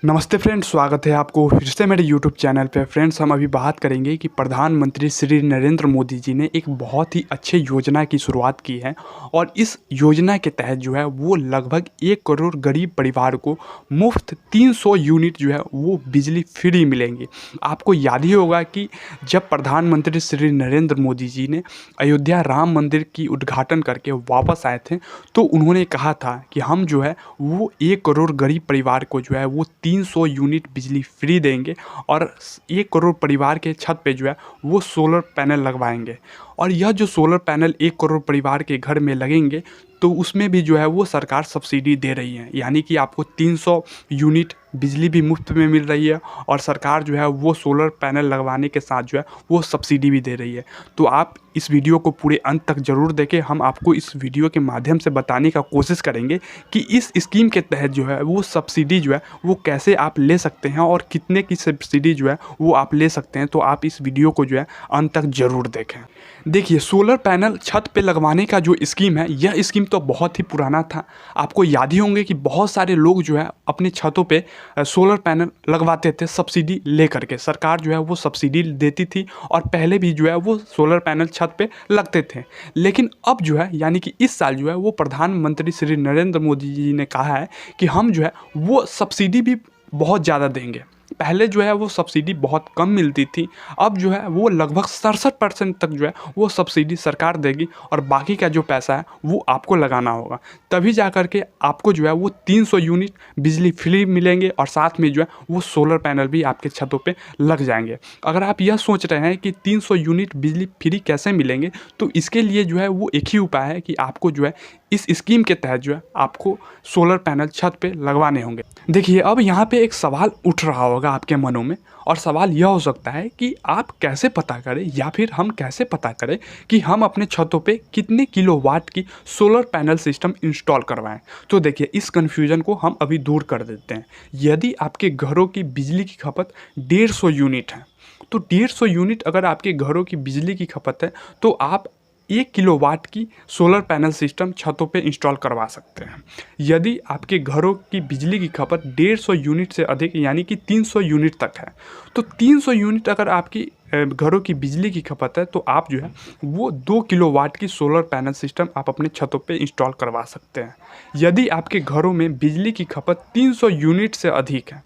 नमस्ते फ्रेंड्स, स्वागत है आपको फिर से मेरे यूट्यूब चैनल पे। फ्रेंड्स, हम अभी बात करेंगे कि प्रधानमंत्री श्री नरेंद्र मोदी जी ने एक बहुत ही अच्छे योजना की शुरुआत की है और इस योजना के तहत जो है वो लगभग 1 करोड़ गरीब परिवार को मुफ्त 300 यूनिट जो है वो बिजली फ्री मिलेंगी। आपको याद ही होगा कि जब प्रधानमंत्री श्री नरेंद्र मोदी जी ने अयोध्या राम मंदिर की उद्घाटन करके वापस आए थे तो उन्होंने कहा था कि हम जो है वो 1 करोड़ गरीब परिवार को जो है वो 300 यूनिट बिजली फ्री देंगे और 1 करोड़ परिवार के छत पे जो है वो सोलर पैनल लगवाएंगे। और यह जो सोलर पैनल 1 करोड़ परिवार के घर में लगेंगे तो उसमें भी जो है वो सरकार सब्सिडी दे रही है, यानी कि आपको 300 यूनिट बिजली भी मुफ्त में मिल रही है और सरकार जो है वो सोलर पैनल लगवाने के साथ जो है वो सब्सिडी भी दे रही है। तो आप इस वीडियो को पूरे अंत तक ज़रूर देखें। हम आपको इस वीडियो के माध्यम से बताने का कोशिश करेंगे कि इस स्कीम के तहत जो है वो सब्सिडी जो है वो कैसे आप ले सकते हैं और कितने की सब्सिडी जो है वो आप ले सकते हैं। तो आप इस वीडियो को जो है अंत तक ज़रूर देखें। देखिए, सोलर पैनल छत पे लगवाने का जो स्कीम है, यह स्कीम तो बहुत ही पुराना था। आपको याद ही होंगे कि बहुत सारे लोग जो है अपने छतों पे सोलर पैनल लगवाते थे सब्सिडी ले करके। सरकार जो है वो सब्सिडी देती थी और पहले भी जो है वो सोलर पैनल छत पे लगते थे। लेकिन अब जो है यानी कि इस साल जो है वो प्रधानमंत्री श्री नरेंद्र मोदी जी ने कहा है कि हम जो है वो सब्सिडी भी बहुत ज़्यादा देंगे। पहले जो है वो सब्सिडी बहुत कम मिलती थी, अब जो है वो लगभग 67% तक जो है वो सब्सिडी सरकार देगी और बाकी का जो पैसा है वो आपको लगाना होगा। तभी जा कर के आपको जो है वो 300 यूनिट बिजली फ्री मिलेंगे और साथ में जो है वो सोलर पैनल भी आपके छतों पे लग जाएंगे। अगर आप यह सोच रहे हैं कि 300 यूनिट बिजली फ्री कैसे मिलेंगे, तो इसके लिए जो है वो एक ही उपाय है कि आपको जो है इस स्कीम के तहत जो है आपको सोलर पैनल छत पे लगवाने होंगे। देखिए, अब यहाँ पे एक सवाल उठ रहा होगा आपके मनों में और सवाल यह हो सकता है कि आप कैसे पता करें या फिर हम कैसे पता करें कि हम अपने छतों पे कितने किलोवाट की सोलर पैनल सिस्टम इंस्टॉल करवाएं। तो देखिए, इस कन्फ्यूजन को हम अभी दूर कर देते हैं। यदि आपके घरों की बिजली की खपत 150 यूनिट है तो 150 यूनिट अगर आपके घरों की बिजली की खपत है तो आप 1 किलोवाट की सोलर पैनल सिस्टम छतों पे इंस्टॉल करवा सकते हैं। यदि आपके घरों की बिजली की खपत 150 यूनिट से अधिक यानी कि 300 यूनिट तक है तो 300 यूनिट अगर आपकी घरों की बिजली की खपत है तो आप जो है वो 2 किलोवाट की सोलर पैनल सिस्टम आप अपने छतों पे इंस्टॉल करवा सकते हैं। यदि आपके घरों में बिजली की खपत 300 यूनिट से अधिक है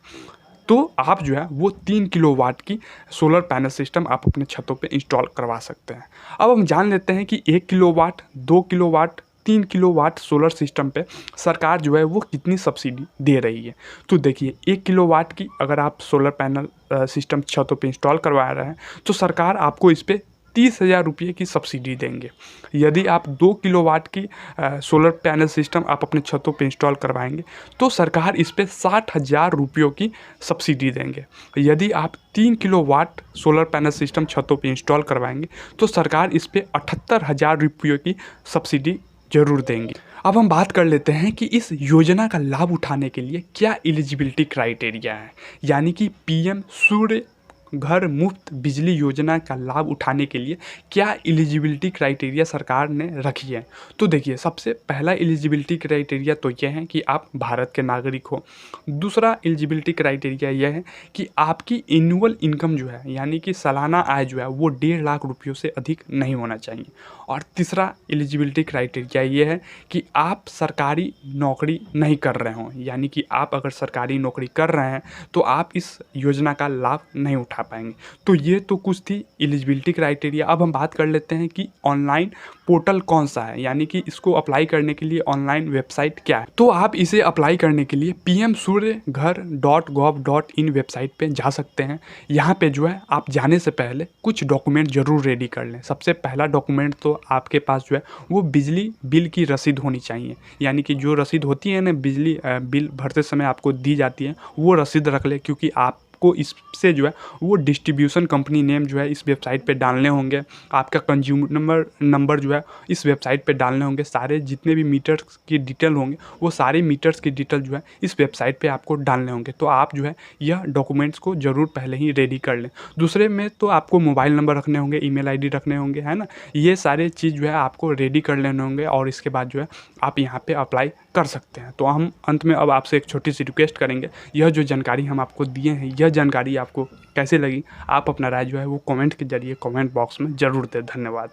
तो आप जो है वो 3 किलोवाट की सोलर पैनल सिस्टम आप अपने छतों पे इंस्टॉल करवा सकते हैं। अब हम जान लेते हैं कि 1 kilowatt, 2 kilowatt, 3 kilowatt solar system पे सरकार जो है वो कितनी सब्सिडी दे रही है। तो देखिए, 1 किलोवाट की अगर आप सोलर पैनल सिस्टम छतों पे इंस्टॉल करवा रहे हैं तो सरकार आपको इस पर 30,000 रुपये की सब्सिडी देंगे। यदि आप 2 किलोवाट की सोलर पैनल सिस्टम आप अपने छतों पे इंस्टॉल करवाएंगे तो सरकार इस पे 60,000 रुपयों की सब्सिडी देंगे। यदि आप 3 किलोवाट सोलर पैनल सिस्टम छतों पे इंस्टॉल करवाएंगे तो सरकार इस पे 78,000 रुपयों की सब्सिडी जरूर देंगी। अब हम बात कर लेते हैं कि इस योजना का लाभ उठाने के लिए क्या एलिजिबिलिटी क्राइटेरिया है, यानी कि पीएम सूर्य घर मुफ्त बिजली योजना का लाभ उठाने के लिए क्या एलिजिबिलिटी क्राइटेरिया सरकार ने रखी है। तो देखिए, सबसे पहला एलिजिबिलिटी क्राइटेरिया तो यह है कि आप भारत के नागरिक हो। दूसरा एलिजिबिलिटी क्राइटेरिया यह है कि आपकी एनुअल इनकम जो है यानी कि सालाना आय जो है वो 1.5 लाख रुपयों से अधिक नहीं होना चाहिए। और तीसरा एलिजिबिलिटी क्राइटेरिया ये है कि आप सरकारी नौकरी नहीं कर रहे हों, यानी कि आप अगर सरकारी नौकरी कर रहे हैं तो आप इस योजना का लाभ नहीं उठा पाएंगे। तो ये तो कुछ थी एलिजिबिलिटी क्राइटेरिया। अब हम बात कर लेते हैं कि ऑनलाइन पोर्टल कौन सा है, यानी कि इसको अप्लाई करने के लिए ऑनलाइन वेबसाइट क्या है। तो आप इसे अप्लाई करने के लिए pmsuryaghar.gov.in वेबसाइट पे जा सकते हैं। यहाँ पे जो है आप जाने से पहले कुछ डॉक्यूमेंट ज़रूर रेडी कर लें। सबसे पहला डॉक्यूमेंट तो आपके पास जो है वो बिजली बिल की रसीद होनी चाहिए, यानी कि जो रसीद होती है ना बिजली बिल भरते समय आपको दी जाती है वो रसीद रख ले, क्योंकि आप को इससे जो है वो डिस्ट्रीब्यूशन कंपनी नेम जो है इस वेबसाइट पे डालने होंगे। आपका कंज्यूमर नंबर जो है इस वेबसाइट पे डालने होंगे। सारे जितने भी मीटर्स की डिटेल होंगे वो सारे मीटर्स की डिटेल जो है इस वेबसाइट पे आपको डालने होंगे। तो आप जो है यह डॉक्यूमेंट्स को ज़रूर पहले ही रेडी कर लें। दूसरे में तो आपको मोबाइल नंबर रखने होंगे, ईमेल आईडी रखने होंगे, है ना। ये सारे चीज़ जो है आपको रेडी कर लेने होंगे और इसके बाद जो है आप यहाँ पर अप्लाई कर सकते हैं। तो हम अंत में अब आपसे एक छोटी सी रिक्वेस्ट करेंगे, यह जो जानकारी हम आपको दिए हैं, यह जानकारी आपको कैसे लगी, आप अपना राय जो है वो कमेंट के ज़रिए कमेंट बॉक्स में ज़रूर दें। धन्यवाद।